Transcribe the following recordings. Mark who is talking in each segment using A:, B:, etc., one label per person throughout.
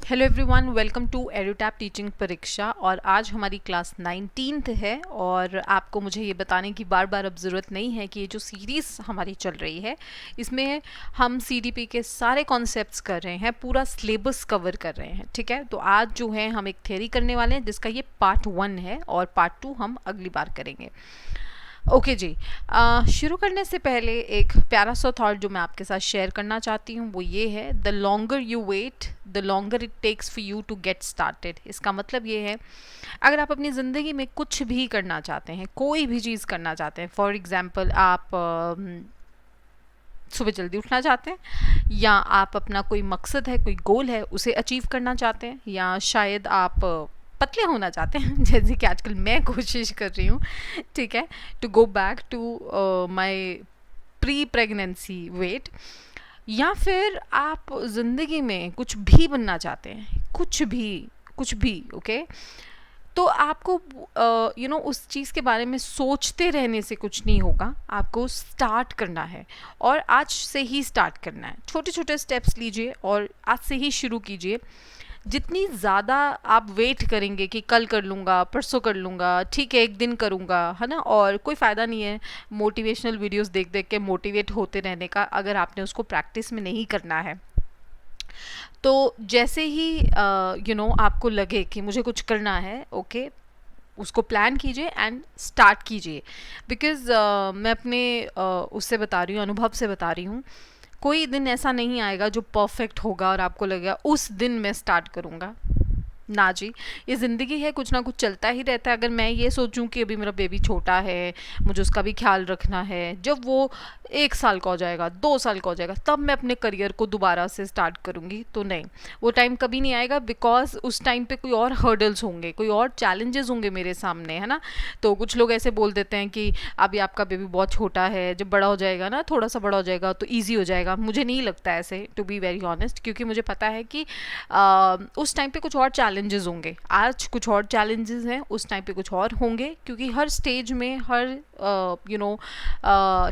A: Hello everyone, welcome to Edutap teaching Pariksha. और आज हमारी क्लास 19th है और आपको मुझे ये बताने की बार बार अब ज़रूरत नहीं है कि ये जो सीरीज़ हमारी चल रही है इसमें हम सीडीपी के सारे कॉन्सेप्ट्स कर रहे हैं, पूरा सिलेबस कवर कर रहे हैं। ठीक है, तो आज जो है हम एक थ्योरी करने वाले हैं जिसका ये पार्ट 1 है और पार्ट 2 हम अगली बार करेंगे। ओके जी, शुरू करने से पहले एक प्यारा सा थॉट जो मैं आपके साथ शेयर करना चाहती हूँ वो ये है, the longer you wait the longer it takes for you to get started. इसका मतलब ये है, अगर आप अपनी ज़िंदगी में कुछ भी करना चाहते हैं, कोई भी चीज़ करना चाहते हैं, फॉर एग्ज़ाम्पल आप सुबह जल्दी उठना चाहते हैं, या आप अपना कोई मकसद है, कोई गोल है, उसे अचीव करना चाहते हैं, या शायद आप पतले होना चाहते हैं जैसे कि आजकल मैं कोशिश कर रही हूँ, ठीक है, to go back to my pre pregnancy weight, या फिर आप ज़िंदगी में कुछ भी बनना चाहते हैं, कुछ भी ओके, तो आपको उस चीज़ के बारे में सोचते रहने से कुछ नहीं होगा, आपको स्टार्ट करना है और आज से ही स्टार्ट करना है। छोटे छोटे स्टेप्स लीजिए और आज से ही शुरू कीजिए। जितनी ज़्यादा आप वेट करेंगे कि कल कर लूँगा, परसों कर लूँगा, ठीक है एक दिन करूँगा, है ना, और कोई फ़ायदा नहीं है मोटिवेशनल वीडियोस देख देख के मोटिवेट होते रहने का, अगर आपने उसको प्रैक्टिस में नहीं करना है। तो जैसे ही आपको लगे कि मुझे कुछ करना है, ओके, उसको प्लान कीजिए एंड स्टार्ट कीजिए। बिकॉज़ मैं अपने उससे बता रही हूँ, अनुभव से बता रही हूँ, कोई दिन ऐसा नहीं आएगा जो परफेक्ट होगा और आपको लगेगा उस दिन मैं स्टार्ट करूँगा। ना जी, ये ज़िंदगी है, कुछ ना कुछ चलता ही रहता है। अगर मैं ये सोचूं कि अभी मेरा बेबी छोटा है, मुझे उसका भी ख्याल रखना है, जब वो 1 साल का हो जाएगा, 2 साल का हो जाएगा, तब मैं अपने करियर को दोबारा से स्टार्ट करूँगी, तो नहीं, वो टाइम कभी नहीं आएगा। बिकॉज उस टाइम पे कोई और हर्डल्स होंगे, कोई और चैलेंजेस होंगे मेरे सामने, है ना। तो कुछ लोग ऐसे बोल देते हैं कि अभी आपका बेबी बहुत छोटा है, जब बड़ा हो जाएगा ना, थोड़ा सा बड़ा हो जाएगा तो ईजी हो जाएगा। मुझे नहीं लगता ऐसे, टू बी वेरी ऑनेस्ट, क्योंकि मुझे पता है कि उस टाइम पे कुछ और चैलेंजेस होंगे। आज कुछ और चैलेंजेस हैं, उस टाइम पे कुछ और होंगे, क्योंकि हर स्टेज में, हर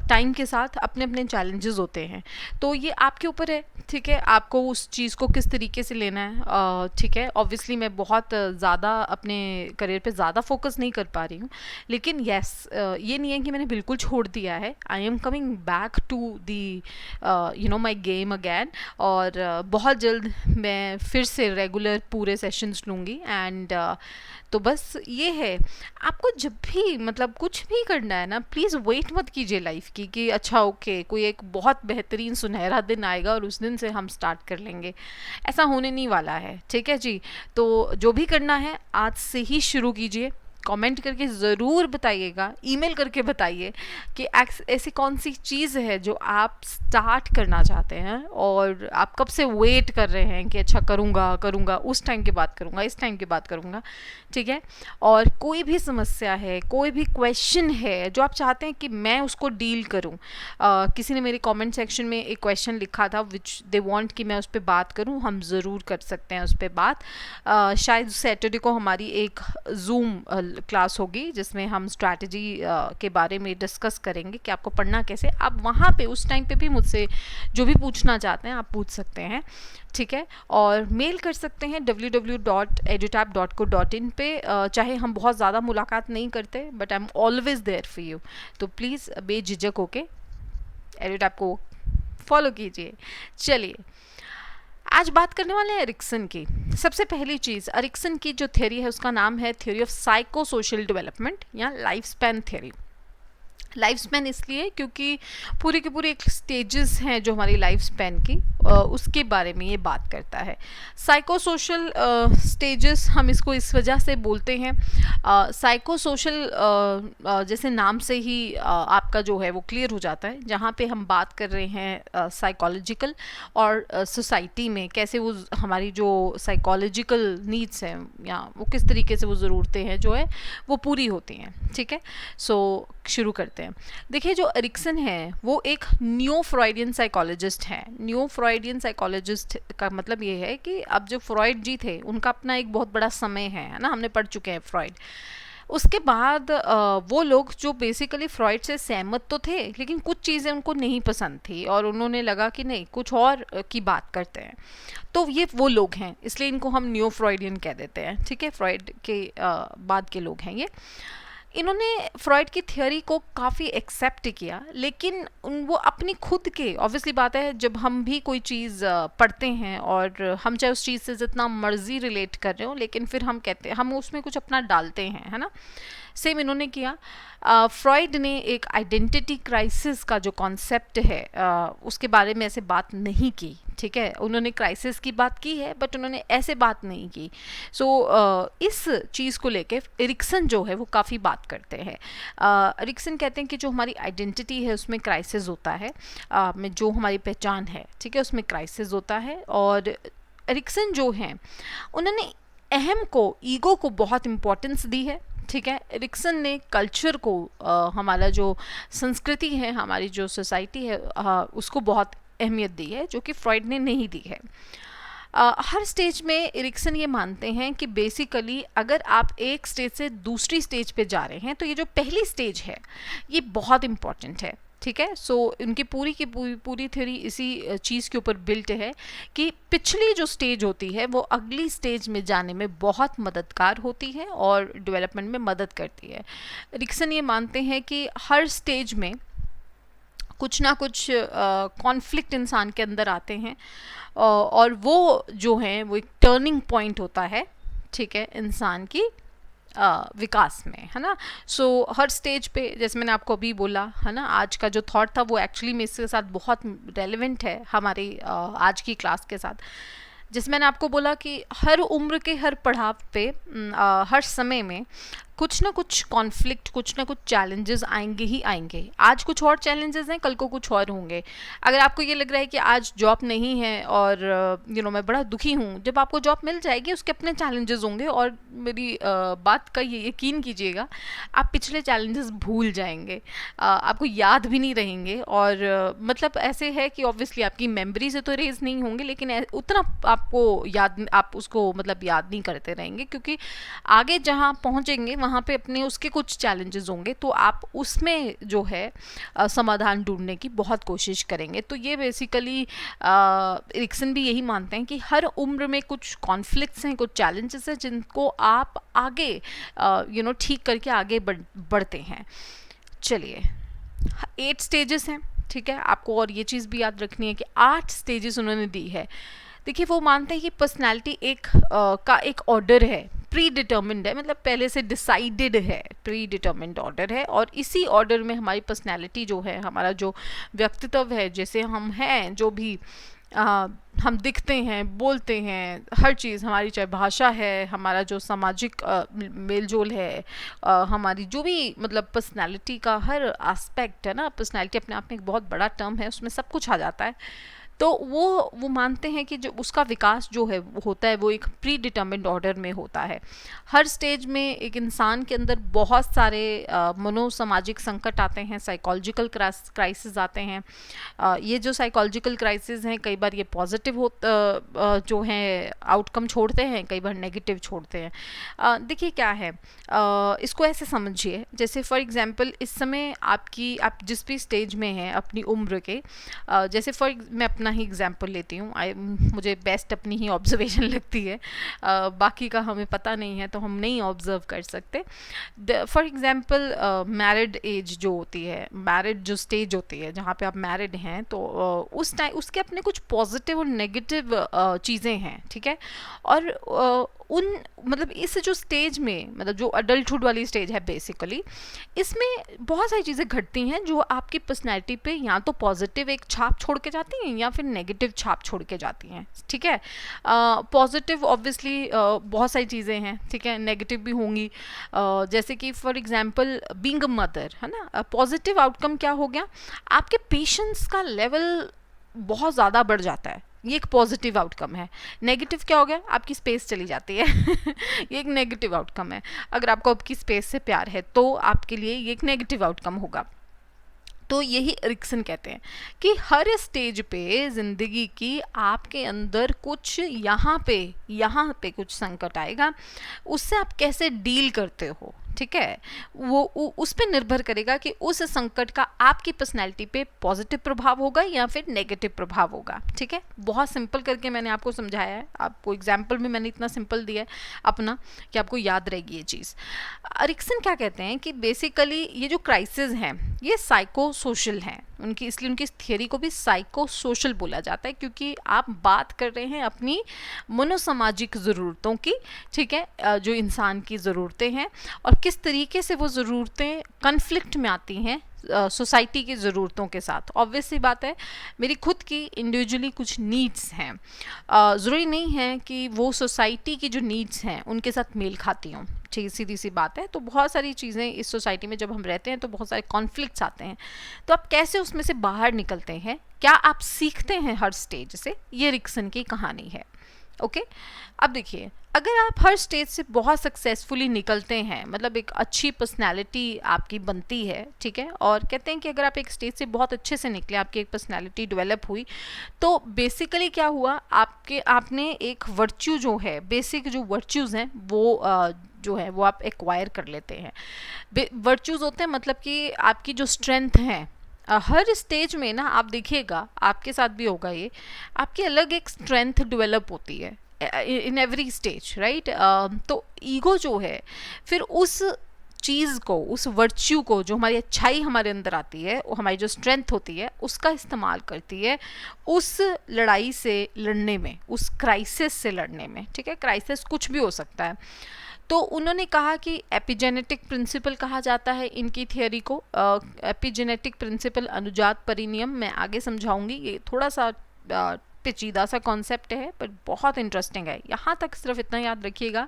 A: टाइम के साथ अपने अपने चैलेंजेस होते हैं। तो ये आपके ऊपर है, ठीक है, आपको उस चीज़ को किस तरीके से लेना है। ठीक है, ऑब्वियसली मैं बहुत ज़्यादा अपने करियर पे ज़्यादा फोकस नहीं कर पा रही हूँ, लेकिन येस, ये नहीं है कि मैंने बिल्कुल छोड़ दिया है। I am coming back to the my game again, और बहुत जल्द मैं फिर से रेगुलर पूरे सेशंस लूँगी। एंड तो बस ये है, आपको जब भी मतलब कुछ भी करना है ना, प्लीज़ वेट मत कीजिए लाइफ की कि अच्छा ओके कोई एक बहुत बेहतरीन सुनहरा दिन आएगा और उस दिन से हम स्टार्ट कर लेंगे। ऐसा होने नहीं वाला है, ठीक है जी। तो जो भी करना है आज से ही शुरू कीजिए। कमेंट करके ज़रूर बताइएगा, ईमेल करके बताइए कि ऐसी कौन सी चीज़ है जो आप स्टार्ट करना चाहते हैं और आप कब से वेट कर रहे हैं कि अच्छा करूँगा, उस टाइम के बाद करूँगा, इस टाइम के बाद करूँगा, ठीक है। और कोई भी समस्या है, कोई भी क्वेश्चन है जो आप चाहते हैं कि मैं उसको डील करूँ, किसी ने मेरे कमेंट सेक्शन में एक क्वेश्चन लिखा था विच दे वांट कि मैं उस पर बात करूँ, हम ज़रूर कर सकते हैं उस पर बात। शायद सैटरडे को हमारी एक जूम क्लास होगी जिसमें हम स्ट्रैटेजी के बारे में डिस्कस करेंगे कि आपको पढ़ना कैसे। आप वहाँ पे उस टाइम पे भी मुझसे जो भी पूछना चाहते हैं आप पूछ सकते हैं, ठीक है। और मेल कर सकते हैं www.edutap.co.in पे। चाहे हम बहुत ज़्यादा मुलाकात नहीं करते, but I am always there for you. तो प्लीज़ बेझिझक होके एडुटैप को फॉलो कीजिए। चलिए, आज बात करने वाले हैं एरिक्सन की। सबसे पहली चीज़, एरिक्सन की जो थ्योरी है उसका नाम है theory of psychosocial development या life span theory. Life span इसलिए क्योंकि पूरी की पूरी एक स्टेजेस हैं जो हमारी लाइफ स्पैन की, उसके बारे में ये बात करता है। साइको सोशल स्टेजेस हम इसको इस वजह से बोलते हैं, साइको सोशल जैसे नाम से ही आपका जो है वो क्लियर हो जाता है, जहाँ पे हम बात कर रहे हैं साइकोलॉजिकल और सोसाइटी में कैसे वो हमारी जो साइकोलॉजिकल नीड्स हैं या वो किस तरीके से वो ज़रूरतें हैं जो है वो पूरी होती हैं, ठीक है। सो शुरू करते हैं। देखिए, जो एरिक्सन है वो एक न्यू फ्रॉइडियन साइकोलॉजिस्ट हैं। न्यू फ्रॉइडियन साइकोलॉजिस्ट का मतलब ये है कि अब जो फ्रॉइड जी थे उनका अपना एक बहुत बड़ा समय है ना, हमने पढ़ चुके हैं फ्रॉइड। उसके बाद वो लोग जो बेसिकली फ्रॉइड से सहमत तो थे, लेकिन कुछ चीज़ें उनको नहीं पसंद थी और उन्होंने लगा कि नहीं, कुछ और की बात करते हैं। तो ये वो लोग हैं, इसलिए इनको हम न्यू फ्रॉइडियन कह देते हैं, ठीक है। फ्रॉइड के बाद के लोग हैं ये। इन्होंने फ्रॉइड की थ्योरी को काफ़ी एक्सेप्ट किया, लेकिन वो अपनी खुद के, ऑब्वियसली बात है, जब हम भी कोई चीज़ पढ़ते हैं और हम चाहे उस चीज़ से जितना मर्जी रिलेट कर रहे हो, लेकिन फिर हम कहते हैं, हम उसमें कुछ अपना डालते हैं, है ना। सेम इन्होंने किया। फ्रॉइड ने एक आइडेंटिटी क्राइसिस का जो कॉन्सेप्ट है उसके बारे में ऐसे बात नहीं की, ठीक है। उन्होंने क्राइसिस की बात की है, बट उन्होंने ऐसे बात नहीं की। सो इस चीज़ को लेके एरिक्सन जो है वो काफ़ी बात करते हैं। एरिक्सन कहते हैं कि जो हमारी आइडेंटिटी है उसमें क्राइसिस होता है, में जो हमारी पहचान है, ठीक है, उसमें क्राइसिस होता है। और एरिक्सन जो हैं उन्होंने अहम को, ईगो को बहुत इम्पोर्टेंस दी है, ठीक है। एरिक्सन ने कल्चर को, हमारा जो संस्कृति है, हमारी जो सोसाइटी है, उसको बहुत अहमियत दी है, जो कि फ्रॉइड ने नहीं दी है। हर स्टेज में एरिक्सन ये मानते हैं कि बेसिकली अगर आप एक स्टेज से दूसरी स्टेज पे जा रहे हैं, तो ये जो पहली स्टेज है ये बहुत इम्पॉर्टेंट है, ठीक है। सो उनकी पूरी की पूरी थ्योरी इसी चीज़ के ऊपर बिल्ट है कि पिछली जो स्टेज होती है वो अगली स्टेज में जाने में बहुत मददगार होती है और डेवलपमेंट में मदद करती है। एरिक्सन ये मानते हैं कि हर स्टेज में कुछ ना कुछ कॉन्फ्लिक्ट इंसान के अंदर आते हैं, और वो जो हैं वो एक टर्निंग पॉइंट होता है, ठीक है, इंसान की विकास में, है ना। सो हर स्टेज पे, जैसे मैंने आपको अभी बोला, है ना, आज का जो थॉट था वो एक्चुअली में इसके साथ बहुत रेलेवेंट है हमारी आज की क्लास के साथ। जैसे मैंने आपको बोला कि हर उम्र के हर पड़ाव पे, हर समय में कुछ ना कुछ कॉन्फ्लिक्ट, कुछ ना कुछ चैलेंजेस आएंगे ही आएंगे। आज कुछ और चैलेंजेस हैं, कल को कुछ और होंगे। अगर आपको ये लग रहा है कि आज जॉब नहीं है और मैं बड़ा दुखी हूँ, जब आपको जॉब मिल जाएगी उसके अपने चैलेंजेस होंगे, और मेरी बात का ये यकीन कीजिएगा, आप पिछले चैलेंजेस भूल जाएंगे, आपको याद भी नहीं रहेंगे। और मतलब ऐसे है कि ऑब्वियसली आपकी मेमोरी से तो रेज नहीं होंगे, लेकिन उतना आपको याद, आप उसको मतलब याद नहीं करते रहेंगे, क्योंकि आगे जहाँ पहुँचेंगे वहाँ पे अपने उसके कुछ चैलेंजेस होंगे, तो आप उसमें जो है समाधान ढूंढने की बहुत कोशिश करेंगे। तो ये बेसिकली एरिक्सन भी यही मानते हैं कि हर उम्र में कुछ कॉन्फ्लिक्ट्स हैं, कुछ चैलेंजेस हैं, जिनको आप आगे ठीक करके आगे बढ़ते हैं। चलिए, 8 स्टेजेस हैं, ठीक है। आपको और ये चीज़ भी याद रखनी है कि 8 स्टेजेस उन्होंने दी है। देखिए, वो मानते हैं कि पर्सनैलिटी का एक ऑर्डर है, प्री डिटर्मिंड है, मतलब पहले से डिसाइडेड है, प्री डिटर्मिंड ऑर्डर है, और इसी ऑर्डर में हमारी पर्सनैलिटी जो है, हमारा जो व्यक्तित्व है, जैसे हम हैं, जो भी हम दिखते हैं, बोलते हैं, हर चीज़ हमारी, चाहे भाषा है, हमारा जो सामाजिक मेलजोल है, हमारी जो भी मतलब पर्सनैलिटी का हर एस्पेक्ट है ना, पर्सनैलिटी अपने आप में एक बहुत बड़ा टर्म है, उसमें सब कुछ आ जाता है। तो वो मानते हैं कि जो उसका विकास जो है वो होता है, वो एक प्री डिटर्मिन्ड ऑर्डर में होता है। हर स्टेज में एक इंसान के अंदर बहुत सारे मनोसामाजिक संकट आते हैं, साइकोलॉजिकल क्राइसिस आते हैं। ये जो साइकोलॉजिकल क्राइसिस हैं, कई बार ये पॉजिटिव जो हैं आउटकम छोड़ते हैं, कई बार नेगेटिव छोड़ते हैं। देखिए क्या है, इसको ऐसे समझिए, जैसे फॉर एग्जांपल इस समय आप जिस भी स्टेज में हैं अपनी उम्र के, जैसे मैं अपना ही एग्जांपल लेती हूँ, मुझे बेस्ट अपनी ही ऑब्जर्वेशन लगती है, बाकी का हमें पता नहीं है तो हम नहीं ऑब्जर्व कर सकते। फॉर एग्जांपल मैरिड एज जो होती है, मैरिड जो स्टेज होती है जहाँ पे आप मैरिड हैं, तो उस टाइम उसके अपने कुछ पॉजिटिव और नेगेटिव चीज़ें हैं, ठीक है। और उन मतलब इस जो स्टेज में, मतलब जो अडल्टहुड वाली स्टेज है बेसिकली, इसमें बहुत सारी चीज़ें घटती हैं जो आपकी पर्सनैलिटी पे या तो पॉजिटिव एक छाप छोड़ के जाती हैं या फिर नेगेटिव छाप छोड़ के जाती हैं, ठीक है। पॉजिटिव ऑब्वियसली बहुत सारी चीज़ें हैं, ठीक है, नेगेटिव भी होंगी, जैसे कि for example being a mother, है ना। पॉजिटिव आउटकम क्या हो गया, आपके पेशेंस का लेवल बहुत ज़्यादा बढ़ जाता है, ये एक पॉजिटिव आउटकम है। नेगेटिव क्या हो गया, आपकी स्पेस चली जाती है ये एक नेगेटिव आउटकम है। अगर आपको आपकी स्पेस से प्यार है तो आपके लिए ये एक नेगेटिव आउटकम होगा। तो यही एरिक्सन कहते हैं कि हर स्टेज पे ज़िंदगी की आपके अंदर कुछ यहाँ पे कुछ संकट आएगा, उससे आप कैसे डील करते हो, ठीक है, वो उस पे निर्भर करेगा कि उस संकट का आपकी पर्सनैलिटी पे पॉजिटिव प्रभाव होगा या फिर नेगेटिव प्रभाव होगा। ठीक है, बहुत सिंपल करके मैंने आपको समझाया है, आपको एग्जाम्पल में मैंने इतना सिंपल दिया है अपना कि आपको याद रहेगी ये चीज़। एरिक्सन क्या कहते हैं कि बेसिकली ये जो क्राइसिस हैं ये साइको सोशल हैं, उनकी इसलिए उनकी इस थियोरी को भी साइको सोशल बोला जाता है, क्योंकि आप बात कर रहे हैं अपनी मनोसामाजिक ज़रूरतों की। ठीक है, जो इंसान की ज़रूरतें हैं और किस तरीके से वो ज़रूरतें कन्फ्लिक्ट में आती हैं सोसाइटी की ज़रूरतों के साथ। ऑब्वियस सी बात है, मेरी खुद की इंडिविजुअली कुछ नीड्स हैं, ज़रूरी नहीं है कि वो सोसाइटी की जो नीड्स हैं उनके साथ मेल खाती हों। ठीक, सीधी सी बात है। तो बहुत सारी चीज़ें इस सोसाइटी में जब हम रहते हैं तो बहुत सारे कॉन्फ्लिक्ट्स आते हैं, तो आप कैसे उसमें से बाहर निकलते हैं, क्या आप सीखते हैं हर स्टेज से, ये एरिक्सन की कहानी है। ओके, अब देखिए, अगर आप हर स्टेज से बहुत सक्सेसफुली निकलते हैं, मतलब एक अच्छी पर्सनैलिटी आपकी बनती है, ठीक है, और कहते हैं कि अगर आप एक स्टेज से बहुत अच्छे से निकले, आपकी एक पर्सनैलिटी डेवलप हुई, तो बेसिकली क्या हुआ, आपने एक वर्च्यू जो है, बेसिक जो वर्च्यूज़ हैं वो जो है वो आप एक्वायर कर लेते हैं। वर्च्यूज़ होते हैं मतलब कि आपकी जो स्ट्रेंथ है, हर स्टेज में ना आप देखिएगा, आपके साथ भी होगा ये, आपकी अलग एक स्ट्रेंथ डेवलप होती है इन एवरी स्टेज, राइट। तो ईगो जो है फिर उस चीज़ को, उस वर्च्यू को, जो हमारी अच्छाई हमारे अंदर आती है, वो हमारी जो स्ट्रेंथ होती है उसका इस्तेमाल करती है उस लड़ाई से लड़ने में, उस क्राइसिस से लड़ने में। ठीक है, क्राइसिस कुछ भी हो सकता है। तो उन्होंने कहा कि एपिजेनेटिक प्रिंसिपल कहा जाता है इनकी थियोरी को। एपिजेनेटिक प्रिंसिपल, अनुजात परिनियम, मैं आगे समझाऊंगी, ये थोड़ा सा पेचीदा सा कॉन्सेप्ट है पर बहुत इंटरेस्टिंग है। यहाँ तक सिर्फ इतना याद रखिएगा,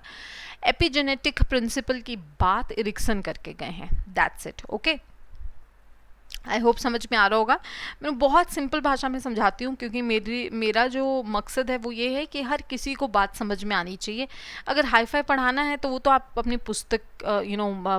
A: एपिजेनेटिक प्रिंसिपल की बात एरिक्सन करके गए हैं, that's it. Okay, I hope समझ में आ रहा होगा। मैं बहुत सिंपल भाषा में समझाती हूँ क्योंकि मेरा जो मकसद है वो ये है कि हर किसी को बात समझ में आनी चाहिए। अगर हाई फाई पढ़ाना है तो वो तो आप अपनी पुस्तक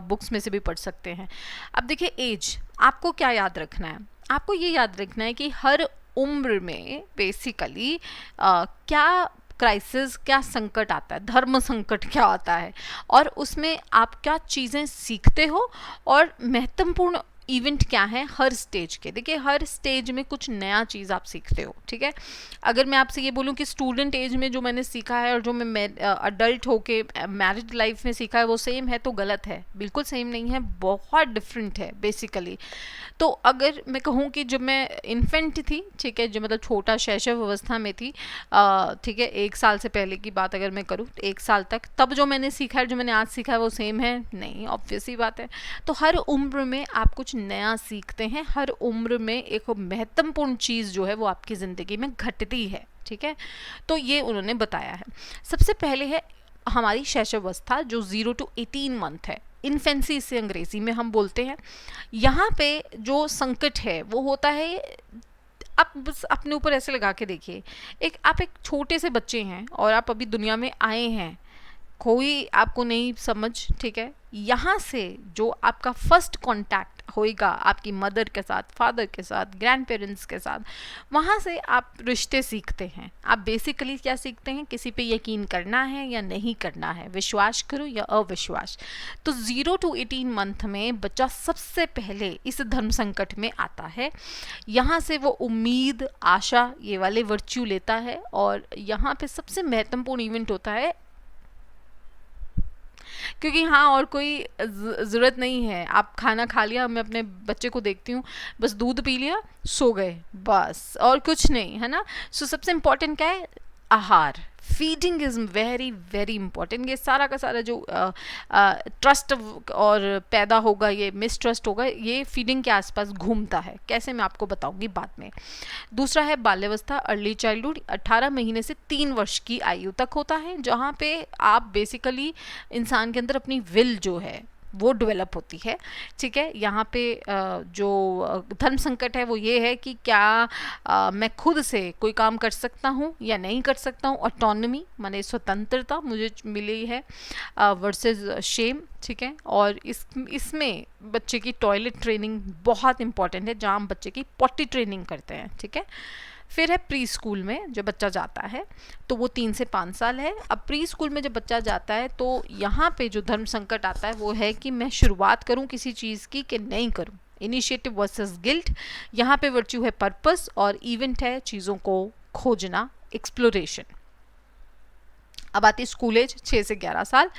A: बुक्स में से भी पढ़ सकते हैं। अब देखिए, एज, आपको क्या याद रखना है, आपको ये याद रखना है कि हर उम्र में बेसिकली क्या क्राइसिस, क्या संकट आता है, धर्म संकट क्या आता है, और उसमें आप क्या चीज़ें सीखते हो और महत्वपूर्ण इवेंट क्या है हर स्टेज के। देखिए, हर स्टेज में कुछ नया चीज़ आप सीखते हो। ठीक है, अगर मैं आपसे ये बोलूँ कि स्टूडेंट एज में जो मैंने सीखा है और जो मैं अडल्ट होके मैरिड लाइफ में सीखा है वो सेम है तो गलत है, बिल्कुल सेम नहीं है, बहुत डिफरेंट है बेसिकली। तो अगर मैं कहूँ कि जब मैं इन्फेंट थी, ठीक है, जो मतलब छोटा शैशव अवस्था में थी, ठीक है, 1 साल से पहले की बात अगर मैं करूँ, 1 साल तक, तब जो मैंने सीखा है, जो मैंने आज सीखा है वो सेम है नहीं, ऑब्वियस ही बात है। तो हर उम्र में आप कुछ नया सीखते हैं, हर उम्र में एक महत्वपूर्ण चीज़ जो है वो आपकी ज़िंदगी में घटती है। ठीक है, तो ये उन्होंने बताया है। सबसे पहले है हमारी शैशवावस्था जो 0 to 18 मंथ है, इन्फेंसी इसे अंग्रेजी में हम बोलते हैं। यहाँ पे जो संकट है वो होता है, आप बस अपने ऊपर ऐसे लगा के देखिए, आप एक छोटे से बच्चे हैं और आप अभी दुनिया में आए हैं, कोई आपको नहीं समझ, ठीक है, यहाँ से जो आपका फर्स्ट कांटेक्ट होएगा आपकी मदर के साथ, फादर के साथ, ग्रैंड पेरेंट्स के साथ, वहाँ से आप रिश्ते सीखते हैं। आप बेसिकली क्या सीखते हैं, किसी पे यकीन करना है या नहीं करना है, विश्वास करो या अविश्वास। तो 0 to 18 मंथ में बच्चा सबसे पहले इस धर्म संकट में आता है। यहाँ से वो उम्मीद, आशा, ये वाले वर्च्यू लेता है, और यहाँ पे सबसे महत्वपूर्ण इवेंट होता है, क्योंकि हाँ और कोई ज़रूरत नहीं है, आप खाना खा लिया, मैं अपने बच्चे को देखती हूँ, बस दूध पी लिया, सो गए, बस, और कुछ नहीं है ना। सो सबसे इम्पोर्टेंट क्या है, आहार, feeding is very very important. ये सारा का सारा जो ट्रस्ट और पैदा होगा, ये मिसट्रस्ट होगा, ये फीडिंग के आसपास घूमता है। कैसे, मैं आपको बताऊंगी बाद में। दूसरा है बाल्यावस्था, अर्ली चाइल्डहुड, 18 महीने से 3 वर्ष की आयु तक होता है, जहाँ पे आप बेसिकली इंसान के अंदर अपनी विल जो है वो डेवलप होती है। ठीक है, यहाँ पे जो धर्म संकट है वो ये है कि क्या मैं खुद से कोई काम कर सकता हूँ या नहीं कर सकता हूँ। ऑटोनॉमी माने स्वतंत्रता मुझे मिली है वर्सेस शेम। ठीक है, और इसमें बच्चे की टॉयलेट ट्रेनिंग बहुत इंपॉर्टेंट है, जहाँ हम बच्चे की पॉटी ट्रेनिंग करते हैं। ठीक है, फिर है प्री स्कूल में जब बच्चा जाता है तो वो 3 से 5 साल है। अब प्री स्कूल में जब बच्चा जाता है तो यहाँ पे जो धर्म संकट आता है वो है कि मैं शुरुआत करूँ किसी चीज़ की कि नहीं करूँ। Initiative versus guilt. यहाँ पे वर्च्यू है पर्पस और इवेंट है चीज़ों को खोजना, एक्सप्लोरेशन। अब आती है स्कूल एज 6 से 11 साल।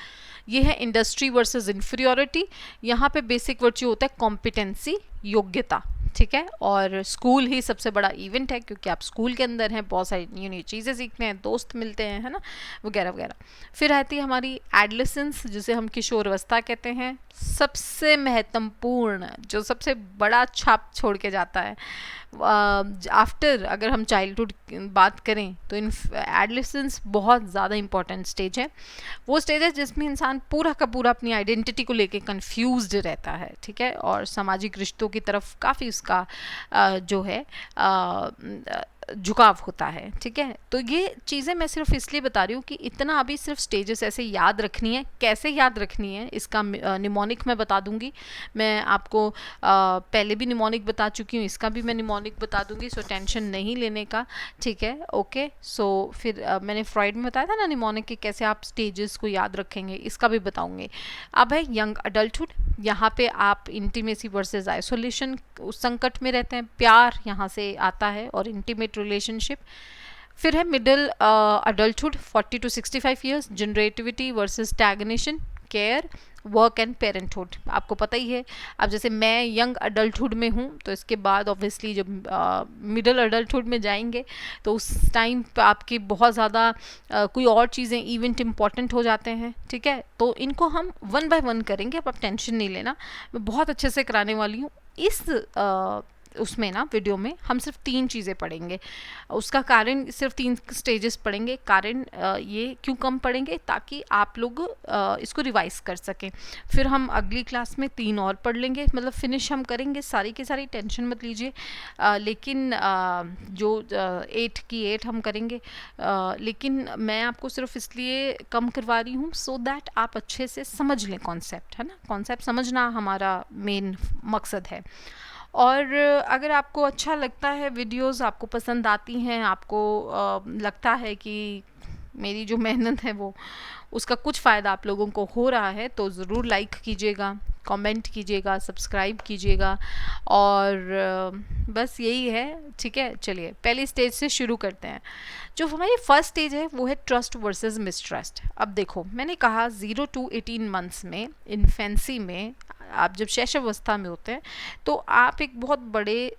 A: ये है इंडस्ट्री वर्सेस इंफीरियोरिटी। यहाँ पे बेसिक वर्च्यू होता है कॉम्पिटेंसी, योग्यता, ठीक है। और स्कूल ही सबसे बड़ा इवेंट है क्योंकि आप स्कूल के अंदर हैं, बहुत सारी न्यू न्यू चीज़ें सीखते हैं, दोस्त मिलते हैं, है ना, वगैरह वगैरह। फिर आती है हमारी एडोलेसेंस जिसे हम किशोरावस्था कहते हैं। सबसे महत्वपूर्ण जो सबसे बड़ा छाप छोड़ के जाता है आफ्टर, अगर हम चाइल्डहुड बात करें तो इन एडोलेसेंस बहुत ज़्यादा इंपॉर्टेंट स्टेज है। वो स्टेज है जिसमें इंसान पूरा का पूरा अपनी आइडेंटिटी को लेके कंफ्यूज्ड रहता है, ठीक है, और सामाजिक रिश्तों की तरफ काफ़ी उसका जो है झुकाव होता है, ठीक है। तो ये चीज़ें मैं सिर्फ इसलिए बता रही हूँ कि इतना अभी सिर्फ स्टेजेस ऐसे याद रखनी है। कैसे याद रखनी है इसका निमोनिक मैं बता दूंगी। मैं आपको पहले भी निमोनिक बता चुकी हूँ, इसका भी मैं निमोनिक बता दूंगी, सो टेंशन नहीं लेने का, ठीक है, ओके। सो फिर मैंने फ्रॉइड में बताया था ना निमोनिक कि कैसे आप स्टेजेस को याद रखेंगे, इसका भी बताऊंगी। अब है यंग अडल्टहुड। यहाँ पे आप इंटीमेसी वर्सेस आइसोलेशन उस संकट में रहते हैं, प्यार यहाँ से आता है और इंटीमेट रिलेशनशिप। फिर है middle adulthood 40 to 65 years, generativity versus stagnation, care, work and parenthood. आपको पता ही है, अब जैसे मैं यंग अडल्टहुड में हूँ तो इसके बाद ऑब्वियसली जब मिडिल अडल्टहुड में जाएंगे तो उस टाइम पे आपकी बहुत ज़्यादा कोई और चीज़ें इवेंट इम्पॉर्टेंट हो जाते हैं, ठीक है। तो इनको हम 1 by 1 करेंगे, अब आप टेंशन नहीं लेना, मैं बहुत अच्छे से कराने वाली हूँ। इस उसमें ना वीडियो में हम सिर्फ 3 चीज़ें पढ़ेंगे, उसका कारण सिर्फ 3 स्टेजेस पढ़ेंगे। कारण ये क्यों कम पढ़ेंगे, ताकि आप लोग इसको रिवाइज कर सकें। फिर हम अगली क्लास में 3 और पढ़ लेंगे, मतलब फिनिश हम करेंगे सारी की सारी, टेंशन मत लीजिए। लेकिन जो 8 की 8 हम करेंगे, लेकिन मैं आपको सिर्फ इसलिए कम करवा रही हूँ सो दैट आप अच्छे से समझ लें कॉन्सेप्ट, है ना। कॉन्सेप्ट समझना हमारा मेन मकसद है। और अगर आपको अच्छा लगता है, वीडियोस आपको पसंद आती हैं, आपको लगता है कि मेरी जो मेहनत है वो उसका कुछ फ़ायदा आप लोगों को हो रहा है, तो ज़रूर लाइक कीजिएगा, कमेंट कीजिएगा, सब्सक्राइब कीजिएगा। और बस यही है, ठीक है। चलिए पहली स्टेज से शुरू करते हैं। जो हमारी फर्स्ट स्टेज है वो है ट्रस्ट वर्सेस मिसट्रस्ट। अब देखो, मैंने कहा 0 to 18 मंथ्स में, इन्फेंसी में, आप जब शैशवावस्था में होते हैं तो आप एक बहुत बड़े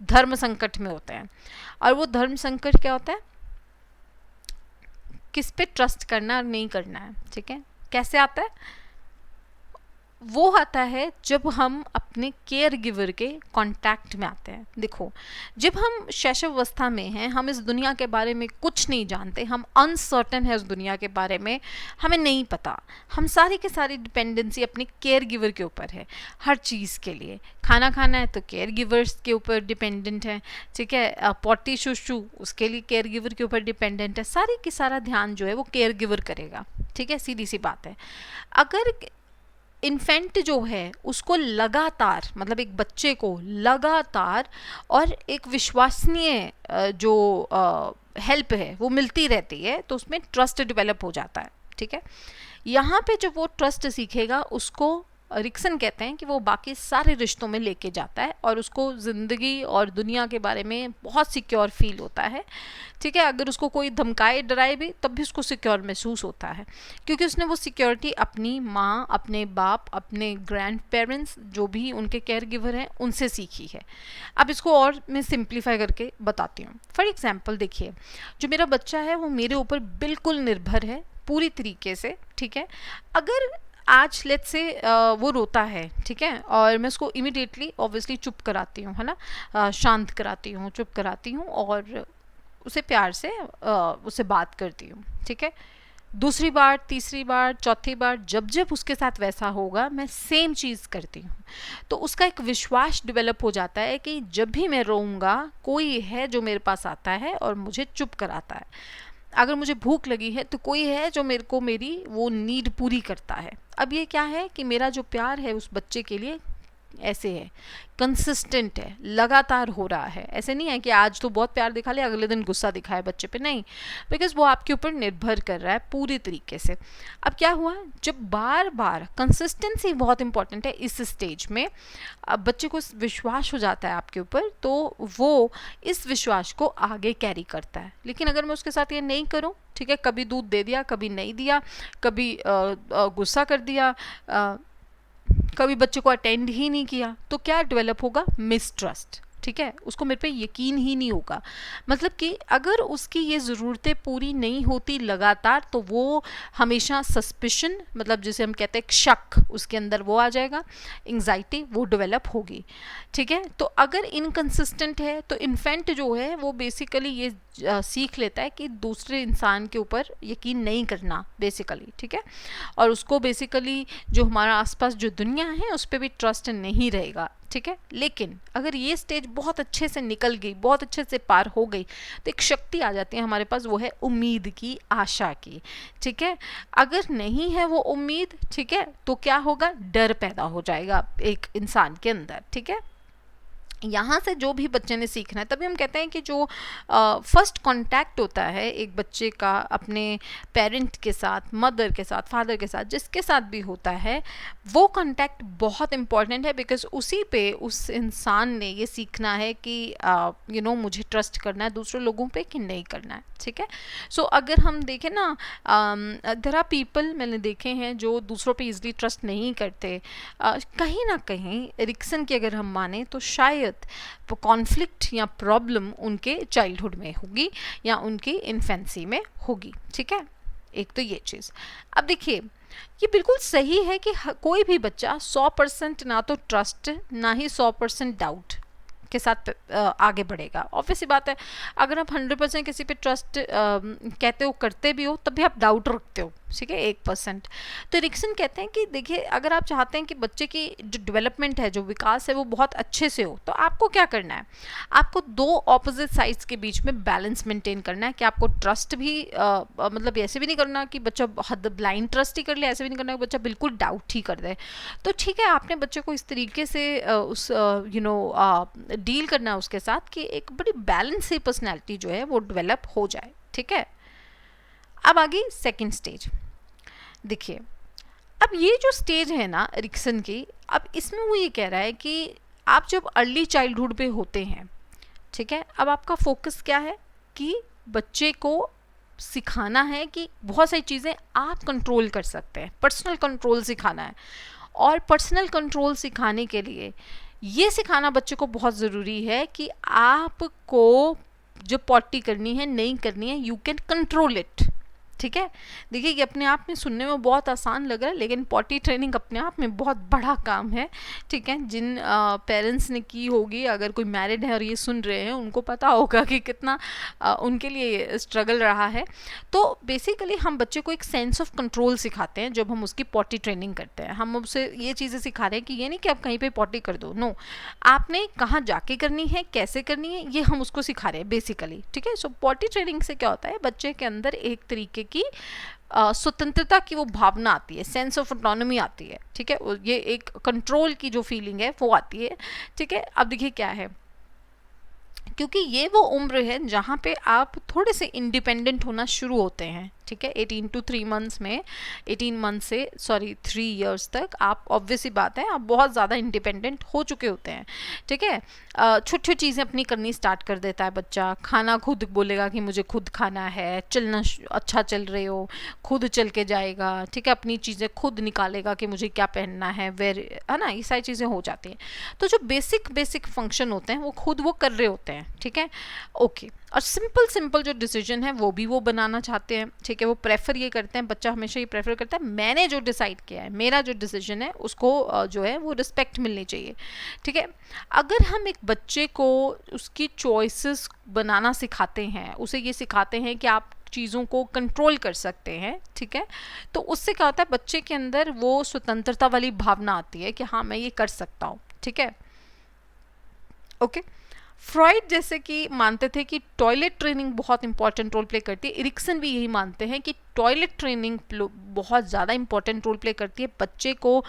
A: धर्म संकट में होते हैं। और वो धर्म संकट क्या होता है, किस पे ट्रस्ट करना और नहीं करना है, ठीक है। कैसे आता है, वो आता है जब हम अपने केयर गिवर के कांटेक्ट में आते हैं। देखो, जब हम शैशवावस्था में हैं, हम इस दुनिया के बारे में कुछ नहीं जानते, हम अनसर्टन है उस दुनिया के बारे में, हमें नहीं पता, हम सारी की सारी डिपेंडेंसी अपने केयर गिवर के ऊपर है। हर चीज़ के लिए, खाना खाना है तो केयर गिवर्स के ऊपर डिपेंडेंट है, ठीक है। पॉटी शुशु उसके लिए केयर गिवर के ऊपर डिपेंडेंट है। सारी की सारा ध्यान जो है वो केयर गिवर करेगा, ठीक है, सीधी सी बात है। अगर इन्फेंट जो है उसको लगातार, मतलब एक बच्चे को लगातार और एक विश्वसनीय जो हेल्प है वो मिलती रहती है, तो उसमें ट्रस्ट डेवलप हो जाता है, ठीक है। यहाँ पे जब वो ट्रस्ट सीखेगा, उसको रिक्सन कहते हैं कि वो बाकी सारे रिश्तों में लेके जाता है और उसको ज़िंदगी और दुनिया के बारे में बहुत सिक्योर फील होता है, ठीक है। अगर उसको कोई धमकाए डराए भी तब भी उसको सिक्योर महसूस होता है, क्योंकि उसने वो सिक्योरिटी अपनी माँ, अपने बाप, अपने ग्रैंड पेरेंट्स जो भी उनके केयर गिवर हैं उनसे सीखी है। अब इसको और मैं सिंप्लीफाई करके बताती हूँ। फॉर एग्जाम्पल देखिए, जो मेरा बच्चा है वो मेरे ऊपर बिल्कुल निर्भर है पूरी तरीके से, ठीक है। अगर आज लेट्स से वो रोता है, ठीक है, और मैं उसको इमिडिएटली ऑब्वियसली चुप कराती हूँ, है ना, शांत कराती हूँ, चुप कराती हूँ और उसे प्यार से उससे बात करती हूँ, ठीक है। दूसरी बार, तीसरी बार, चौथी बार जब जब उसके साथ वैसा होगा मैं सेम चीज़ करती हूँ, तो उसका एक विश्वास डेवलप हो जाता है कि जब भी मैं रोऊंगा कोई है जो मेरे पास आता है और मुझे चुप कराता है। अगर मुझे भूख लगी है तो कोई है जो मेरे को मेरी वो नीड पूरी करता है। अब ये क्या है कि मेरा जो प्यार है उस बच्चे के लिए ऐसे है, कंसिस्टेंट है, लगातार हो रहा है। ऐसे नहीं है कि आज तो बहुत प्यार दिखा लिया, अगले दिन गुस्सा दिखाए बच्चे पे, नहीं, बिकॉज वो आपके ऊपर निर्भर कर रहा है पूरी तरीके से। अब क्या हुआ, जब बार बार, कंसिस्टेंसी बहुत इंपॉर्टेंट है इस स्टेज में। अब बच्चे को विश्वास हो जाता है आपके ऊपर, तो वो इस विश्वास को आगे कैरी करता है। लेकिन अगर मैं उसके साथ ये नहीं करूँ, ठीक है, कभी दूध दे दिया, कभी नहीं दिया, कभी गुस्सा कर दिया, कभी बच्चे को अटेंड ही नहीं किया, तो क्या डेवलप होगा, मिसट्रस्ट। ठीक है, उसको मेरे पे यकीन ही नहीं होगा। मतलब कि अगर उसकी ये ज़रूरतें पूरी नहीं होती लगातार, तो वो हमेशा सस्पिशन, मतलब जिसे हम कहते हैं शक, उसके अंदर वो आ जाएगा, एंग्जाइटी वो डेवलप होगी। ठीक है, तो अगर इनकंसिस्टेंट है तो इन्फेंट जो है वो बेसिकली ये सीख लेता है कि दूसरे इंसान के ऊपर यकीन नहीं करना बेसिकली। ठीक है, और उसको बेसिकली जो हमारा आसपास जो दुनिया है उस पर भी ट्रस्ट नहीं रहेगा। ठीक है, लेकिन अगर ये स्टेज बहुत अच्छे से निकल गई, बहुत अच्छे से पार हो गई, तो एक शक्ति आ जाती है हमारे पास, वो है उम्मीद की, आशा की। ठीक है, अगर नहीं है वो उम्मीद, ठीक है, तो क्या होगा, डर पैदा हो जाएगा एक इंसान के अंदर। ठीक है, यहाँ से जो भी बच्चे ने सीखना है, तभी हम कहते हैं कि जो फर्स्ट कांटेक्ट होता है एक बच्चे का अपने पेरेंट के साथ, मदर के साथ, फादर के साथ, जिसके साथ भी होता है, वो कांटेक्ट बहुत इम्पॉर्टेंट है। बिकॉज उसी पे उस इंसान ने ये सीखना है कि मुझे ट्रस्ट करना है दूसरे लोगों पे कि नहीं करना है। ठीक है, सो अगर हम देखें ना, देयर आर पीपल, मैंने देखे हैं जो दूसरों पे इजीली ट्रस्ट नहीं करते। कहीं ना कहीं एरिक्सन की अगर हम माने तो शायद कॉन्फ्लिक्ट या प्रॉब्लम उनके चाइल्डहुड में होगी या उनकी इन्फेंसी में होगी। ठीक है, एक तो ये चीज़। अब देखिए, ये बिल्कुल सही है कि कोई भी बच्चा 100% ना तो ट्रस्ट, ना ही 100% डाउट के साथ आगे बढ़ेगा। ऑब्वियसली बात है, अगर आप 100% किसी पे ट्रस्ट कहते हो, करते भी हो, तब भी आप डाउट रखते हो। ठीक है, 1%। तो एरिक्सन कहते हैं कि देखिए, अगर आप चाहते हैं कि बच्चे की जो डेवलपमेंट है, जो विकास है, वो बहुत अच्छे से हो, तो आपको क्या करना है, आपको दो ऑपोजिट साइड्स के बीच में बैलेंस मेंटेन करना है। कि आपको ट्रस्ट भी मतलब ऐसे भी नहीं करना कि बच्चा हद ब्लाइंड ट्रस्ट ही कर ले, ऐसे भी नहीं करना कि बच्चा बिल्कुल डाउट ही कर दे। तो ठीक है, आपने बच्चे को इस तरीके से उस डील करना है उसके साथ कि एक बड़ी बैलेंस सी पर्सनैलिटी जो है वो डेवलप हो जाए। ठीक है, अब आ गई सेकेंड स्टेज। देखिए, अब ये जो स्टेज है ना एरिक्सन की, अब इसमें वो ये कह रहा है कि आप जब अर्ली चाइल्डहुड पे होते हैं, ठीक है, अब आपका फोकस क्या है कि बच्चे को सिखाना है कि बहुत सारी चीज़ें आप कंट्रोल कर सकते हैं, पर्सनल कंट्रोल सिखाना है। और पर्सनल कंट्रोल सिखाने के लिए ये सिखाना बच्चे को बहुत ज़रूरी है कि आपको जो पॉटी करनी है, नहीं करनी है, यू कैन कंट्रोल इट। ठीक है, देखिए, ये अपने आप में सुनने में बहुत आसान लग रहा है, लेकिन पॉटी ट्रेनिंग अपने आप में बहुत बड़ा काम है। ठीक है, जिन पेरेंट्स ने की होगी, अगर कोई मैरिड है और ये सुन रहे हैं, उनको पता होगा कि कितना उनके लिए स्ट्रगल रहा है। तो बेसिकली हम बच्चे को एक सेंस ऑफ कंट्रोल सिखाते हैं जब हम उसकी पॉटी ट्रेनिंग करते हैं। हम उसे ये चीज़ें सिखा रहे हैं कि ये नहीं कि आप कहीं पर पॉटी कर दो, नो, आपने कहाँ जाके करनी है, कैसे करनी है, ये हम उसको सिखा रहे हैं बेसिकली। ठीक है, सो पॉटी ट्रेनिंग से क्या होता है, बच्चे के अंदर एक तरीके की स्वतंत्रता की वो भावना आती है, सेंस ऑफ ऑटोनॉमी आती है। ठीक है, ये एक कंट्रोल की जो फीलिंग है वो आती है। ठीक है, अब देखिए क्या है, क्योंकि ये वो उम्र है जहाँ पे आप थोड़े से इंडिपेंडेंट होना शुरू होते हैं। ठीक है, 18 to 3 months में, 18 मंथ से 3 years तक आप, ऑब्वियसली बात है, आप बहुत ज़्यादा इंडिपेंडेंट हो चुके होते हैं। ठीक है, छोटी छोटी चीज़ें अपनी करनी स्टार्ट कर देता है बच्चा। खाना खुद बोलेगा कि मुझे खुद खाना है, चलना अच्छा चल रहे हो, खुद चल के जाएगा। ठीक है, अपनी चीज़ें खुद निकालेगा कि मुझे क्या पहनना है, वेयर, है ना, ये सारी चीज़ें हो जाती हैं। तो जो बेसिक फंक्शन होते हैं वो खुद वो कर रहे होते हैं। ठीक है, ओके। और सिंपल जो डिसीजन है वो भी वो बनाना चाहते हैं। ठीक है, वो प्रेफर ये करते हैं, बच्चा हमेशा ये प्रेफर करता है, मैंने जो डिसाइड किया है, मेरा जो डिसीजन है, उसको जो है वो रिस्पेक्ट मिलनी चाहिए। ठीक है, अगर हम एक बच्चे को उसकी चॉइसेस बनाना सिखाते हैं, उसे ये सिखाते हैं कि आप चीज़ों को कंट्रोल कर सकते हैं, ठीक है, तो उससे क्या होता है, बच्चे के अंदर वो स्वतंत्रता वाली भावना आती है कि हाँ, मैं ये कर सकता हूँ। ठीक है, ओके। फ्रॉइड जैसे कि मानते थे कि टॉयलेट ट्रेनिंग बहुत इंपॉर्टेंट रोल प्ले करती है, एरिक्सन भी यही मानते हैं कि टॉयलेट ट्रेनिंग बहुत ज़्यादा इंपॉर्टेंट रोल प्ले करती है। बच्चे को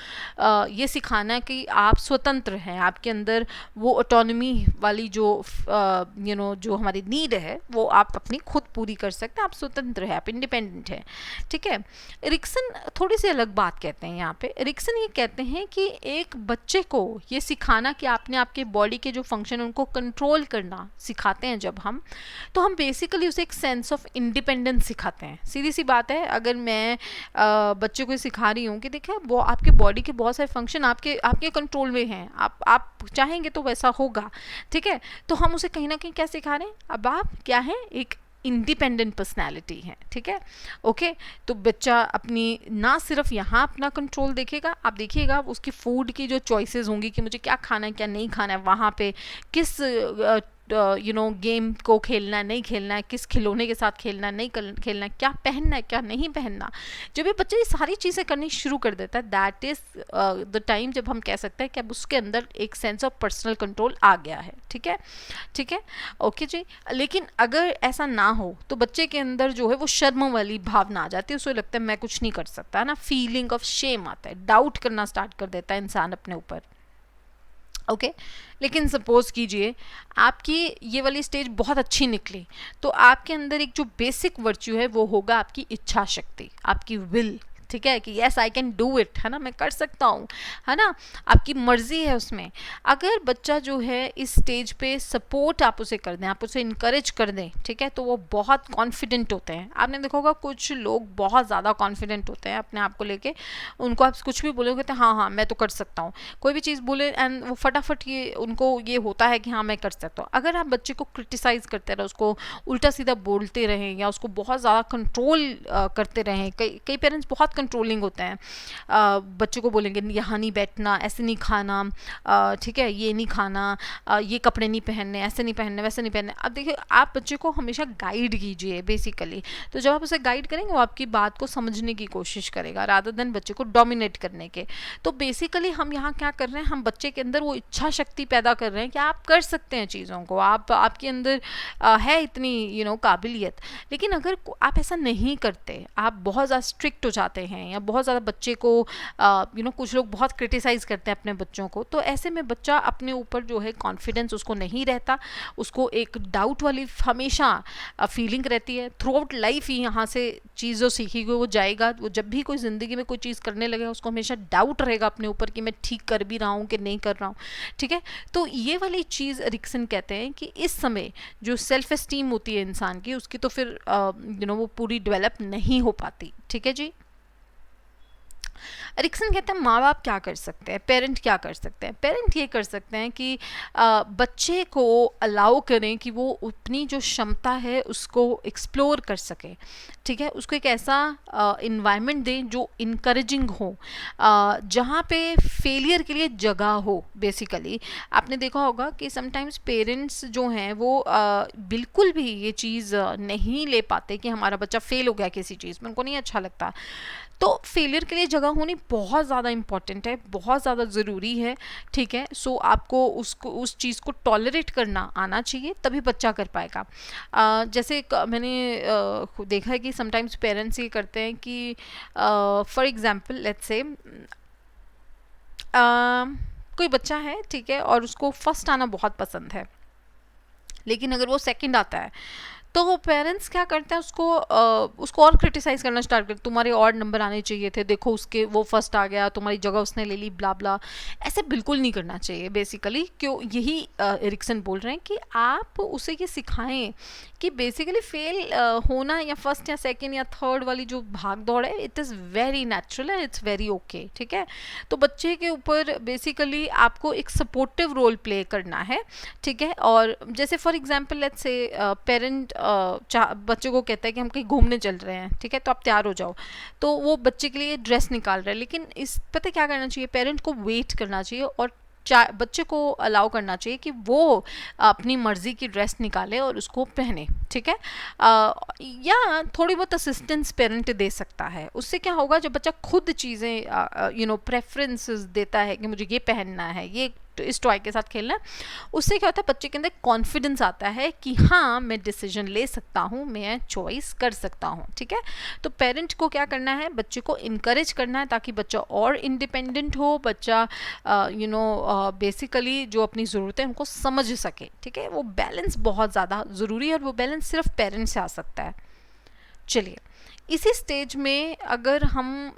A: ये सिखाना कि आप स्वतंत्र हैं, आपके अंदर वो ऑटोनॉमी वाली जो जो हमारी नीड है वो आप अपनी खुद पूरी कर सकते हैं, आप स्वतंत्र हैं, आप इंडिपेंडेंट हैं, ठीक है। एरिक्सन थोड़ी सी अलग बात कहते हैं यहाँ पे। एरिक्सन ये कहते हैं कि एक बच्चे को ये सिखाना कि आपने आपके बॉडी के जो फंक्शन उनको कंट्रोल करना सिखाते हैं जब हम, तो हम बेसिकली उसे एक सेंस ऑफ इंडिपेंडेंस सिखाते हैं। सीधी सी बात है, अगर मैं बच्चे को सिखा रही हूँ कि देखिए वो आपके बॉडी के बहुत सारे फंक्शन आपके कंट्रोल में हैं, आप चाहेंगे तो वैसा होगा, ठीक है। तो हम उसे कहीं ना कहीं क्या सिखा रहे हैं, अब आप क्या हैं, एक इंडिपेंडेंट पर्सनैलिटी है, ठीक है, ओके। तो बच्चा अपनी ना सिर्फ यहाँ अपना कंट्रोल देखेगा, आप देखिएगा उसकी फूड की जो चॉइसेस होंगी कि मुझे क्या खाना है क्या नहीं खाना है, वहाँ पे किस गेम को खेलना है नहीं खेलना है, किस खिलौने के साथ खेलना है नहीं खेलना है, क्या पहनना है क्या नहीं पहनना। जब ये बच्चा ये सारी चीज़ें करनी शुरू कर देता है, दैट इज़ द टाइम जब हम कह सकते हैं कि अब उसके अंदर एक सेंस ऑफ पर्सनल कंट्रोल आ गया है, ठीक है, ठीक है, ओके जी। लेकिन अगर ऐसा ना हो तो बच्चे के अंदर जो है वो शर्म वाली भावना आ जाती है, उसे लगता है मैं कुछ नहीं कर सकता, है ना, फीलिंग ऑफ शेम आता है, डाउट करना स्टार्ट कर देता है इंसान अपने ऊपर, ओके। लेकिन सपोज कीजिए आपकी ये वाली स्टेज बहुत अच्छी निकली, तो आपके अंदर एक जो बेसिक वर्च्यू है वो होगा आपकी इच्छा शक्ति, आपकी विल, ठीक है, कि yes I can do it, है ना, मैं कर सकता हूँ, है ना, आपकी मर्जी है उसमें। अगर बच्चा जो है इस स्टेज पे सपोर्ट आप उसे कर दें, आप उसे इनकरेज कर दें, ठीक है, तो वो बहुत कॉन्फिडेंट होते हैं। आपने देखा होगा कुछ लोग बहुत ज़्यादा कॉन्फिडेंट होते हैं अपने आप को लेके, उनको आप कुछ भी बोलोगे तो हाँ हाँ मैं तो कर सकता हूँ, कोई भी चीज़ बोले एंड वो फटाफट ये उनको ये होता है कि हाँ मैं कर सकता हूँ। अगर आप बच्चे को क्रिटिसाइज़ करते रहे, उसको उल्टा सीधा बोलते रहें या उसको बहुत ज़्यादा कंट्रोल करते रहें, कई पेरेंट्स बहुत कंट्रोलिंग होते हैं, बच्चे को बोलेंगे यहाँ नहीं बैठना, ऐसे नहीं खाना, ठीक है, ये नहीं खाना, ये कपड़े नहीं पहनने, ऐसे नहीं पहनने, वैसे नहीं पहनने। अब देखिए आप बच्चे को हमेशा गाइड कीजिए बेसिकली, तो जब आप उसे गाइड करेंगे वो आपकी बात को समझने की कोशिश करेगा रादर देन बच्चे को डोमिनेट करने के। तो बेसिकली हम यहाँ क्या कर रहे हैं, हम बच्चे के अंदर वो इच्छा शक्ति पैदा कर रहे हैं कि आप कर सकते हैं चीज़ों को, आपके अंदर है इतनी काबिलियत। लेकिन अगर आप ऐसा नहीं करते, आप बहुत ज़्यादा स्ट्रिक्ट हो जाते हैं या बहुत ज़्यादा बच्चे को कुछ लोग बहुत क्रिटिसाइज़ करते हैं अपने बच्चों को, तो ऐसे में बच्चा अपने ऊपर जो है कॉन्फिडेंस उसको नहीं रहता, उसको एक डाउट वाली हमेशा फीलिंग रहती है। थ्रू आउट लाइफ ही यहाँ से चीज़ सीखी हुई वो जाएगा, वो जब भी कोई ज़िंदगी में कोई चीज़ करने लगेगा उसको हमेशा डाउट रहेगा अपने ऊपर कि मैं ठीक कर भी रहा हूँ कि नहीं कर रहा हूँ, ठीक है। तो ये वाली चीज़ एरिक्सन कहते हैं कि इस समय जो सेल्फ एस्टीम होती है इंसान की, उसकी तो फिर वो पूरी डेवलप नहीं हो पाती, ठीक है जी। एरिक्सन कहते हैं माँ बाप क्या कर सकते हैं, पेरेंट क्या कर सकते हैं। पेरेंट ये कर सकते हैं कि बच्चे को अलाउ करें कि वो अपनी जो क्षमता है उसको एक्सप्लोर कर सके, ठीक है, उसको एक ऐसा इन्वायरमेंट दें जो इनकरेजिंग हो, जहाँ पे फेलियर के लिए जगह हो। बेसिकली आपने देखा होगा कि समटाइम्स पेरेंट्स जो हैं वो बिल्कुल भी ये चीज़ नहीं ले पाते कि हमारा बच्चा फेल हो गया किसी चीज़ में, उनको नहीं अच्छा लगता। तो फेलियर के लिए जगह होनी बहुत ज़्यादा इम्पॉर्टेंट है, बहुत ज़्यादा ज़रूरी है, ठीक है। सो आपको उस चीज़ को टॉलरेट करना आना चाहिए, तभी बच्चा कर पाएगा। जैसे मैंने देखा है कि समटाइम्स पेरेंट्स ये करते हैं कि फॉर एग्जांपल लेट्स से कोई बच्चा है, ठीक है, और उसको फर्स्ट आना बहुत पसंद है, लेकिन अगर वो सेकंड आता है तो पेरेंट्स क्या करते हैं, उसको और क्रिटिसाइज़ करना स्टार्ट करते, तुम्हारे और नंबर आने चाहिए थे, देखो उसके वो फर्स्ट आ गया, तुम्हारी जगह उसने ले ली, ब्ला ब्ला। ऐसे बिल्कुल नहीं करना चाहिए बेसिकली। क्यों, यही एरिक्सन बोल रहे हैं कि आप उसे ये सिखाएं कि बेसिकली फेल होना या फर्स्ट या सेकंड या थर्ड वाली जो भाग दौड़ है, it is very natural and it's very okay, ठीक है। तो बच्चे के ऊपर बेसिकली आपको एक सपोर्टिव रोल प्ले करना है, ठीक है। और जैसे for example let's say parent बच्चे को कहता है कि हम कहीं घूमने चल रहे हैं, ठीक है, तो आप तैयार हो जाओ, तो वो बच्चे के लिए ड्रेस निकाल रहा है, लेकिन इस पता क्या करना चाहिए, पेरेंट को वेट करना चाहिए और बच्चे को अलाउ करना चाहिए कि वो अपनी मर्जी की ड्रेस निकाले और उसको पहने, ठीक है। या थोड़ी बहुत असिस्टेंस पेरेंट दे सकता है। उससे क्या होगा, जब बच्चा खुद चीज़ें प्रेफरेंसेस देता है कि मुझे ये पहनना है, ये इस टॉय के साथ खेलना है। उससे क्या होता है, बच्चे के अंदर कॉन्फिडेंस आता है कि हाँ मैं डिसीजन ले सकता हूँ, मैं चॉइस कर सकता हूँ। ठीक है, तो पेरेंट को क्या करना है, बच्चे को इनकरेज करना है ताकि बच्चा और इंडिपेंडेंट हो, बच्चा बेसिकली जो अपनी ज़रूरतें हैं उनको समझ सके। ठीक है, वो बैलेंस बहुत ज़्यादा ज़रूरी है और वो बैलेंस सिर्फ पेरेंट्स से आ सकता है। चलिए, इसी स्टेज में अगर हम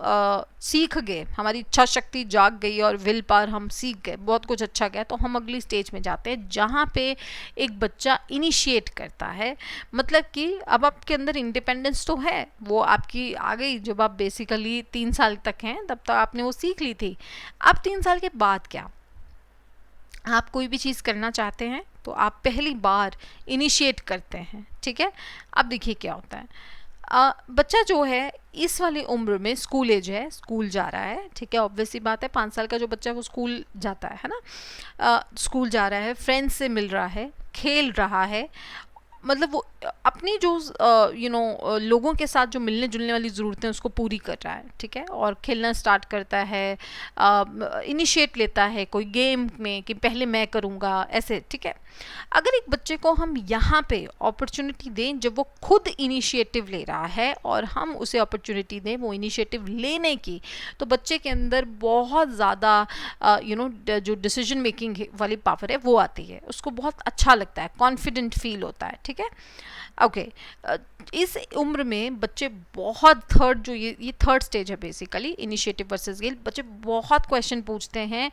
A: सीख गए, हमारी इच्छा शक्ति जाग गई और विल पावर हम सीख गए, बहुत कुछ अच्छा गया, तो हम अगली स्टेज में जाते हैं जहाँ पे एक बच्चा इनिशिएट करता है। मतलब कि अब आपके अंदर इंडिपेंडेंस तो है, वो आपकी आ गई जब आप बेसिकली 3 साल तक हैं, तब तक आपने वो सीख ली थी। अब 3 साल के बाद क्या, आप कोई भी चीज़ करना चाहते हैं तो आप पहली बार इनिशिएट करते हैं। ठीक है, अब देखिए क्या होता है, बच्चा जो है इस वाली उम्र में स्कूल एज है, स्कूल जा रहा है। ठीक है, ऑब्वियस सी बात है, 5 साल का जो बच्चा है वो स्कूल जाता है ना, स्कूल जा रहा है, फ्रेंड्स से मिल रहा है, खेल रहा है, मतलब वो अपनी जो लोगों के साथ जो मिलने जुलने वाली ज़रूरतें उसको पूरी कर रहा है। ठीक है, और खेलना स्टार्ट करता है, इनिशिएट लेता है कोई गेम में कि पहले मैं करूँगा, ऐसे। ठीक है, अगर एक बच्चे को हम यहाँ पे अपॉर्चुनिटी दें जब वो खुद इनिशिएटिव ले रहा है और हम उसे अपॉर्चुनिटी दें वो इनिशिएटिव लेने की, तो बच्चे के अंदर बहुत ज़्यादा जो डिसीजन मेकिंग वाली पावर है वो आती है, उसको बहुत अच्छा लगता है, कॉन्फिडेंट फील होता है। ठीक है, ओके, इस उम्र में बच्चे बहुत जो ये थर्ड स्टेज है बेसिकली, इनिशिएटिव वर्सेस गिल्ट। बच्चे बहुत क्वेश्चन पूछते हैं,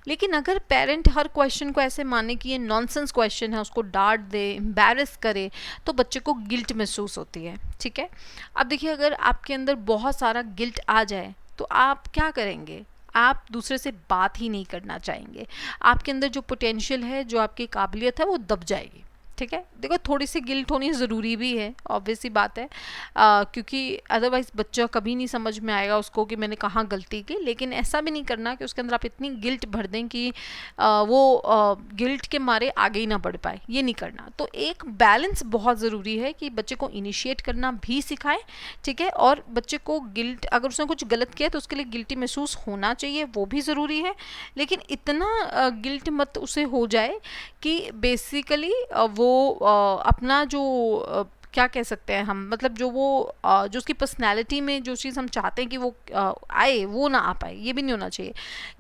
A: लेकिन अगर पेरेंट हर क्वेश्चन को ऐसे माने कि ये नॉनसेंस क्वेश्चन है, उसको डांट दे, एम्बैरेस करे, तो बच्चे को गिल्ट महसूस होती है। ठीक है, अब देखिए, अगर आपके अंदर बहुत सारा गिल्ट आ जाए तो आप क्या करेंगे, आप दूसरे से बात ही नहीं करना चाहेंगे, आपके अंदर जो पोटेंशियल है, जो आपकी काबिलियत है, वो दब जाएगी। ठीक है, देखो थोड़ी सी गिल्ट होनी ज़रूरी भी है, ऑब्वियस सी बात है, क्योंकि अदरवाइज़ बच्चा कभी नहीं समझ में आएगा उसको कि मैंने कहाँ गलती की। लेकिन ऐसा भी नहीं करना कि उसके अंदर आप इतनी गिल्ट भर दें कि वो गिल्ट के मारे आगे ही ना बढ़ पाए, ये नहीं करना। तो एक बैलेंस बहुत ज़रूरी है कि बच्चे को इनिशिएट करना भी सिखाएं। ठीक है, और बच्चे को गिल्ट, अगर उसने कुछ गलत किया तो उसके लिए गिल्टी महसूस होना चाहिए, वो भी ज़रूरी है, लेकिन इतना गिल्ट मत उसे हो जाए कि बेसिकली वो अपना जो क्या कह सकते हैं हम, मतलब जो वो जो उसकी पर्सनैलिटी में जो चीज़ हम चाहते हैं कि वो आए, वो ना आ पाए, ये भी नहीं होना चाहिए।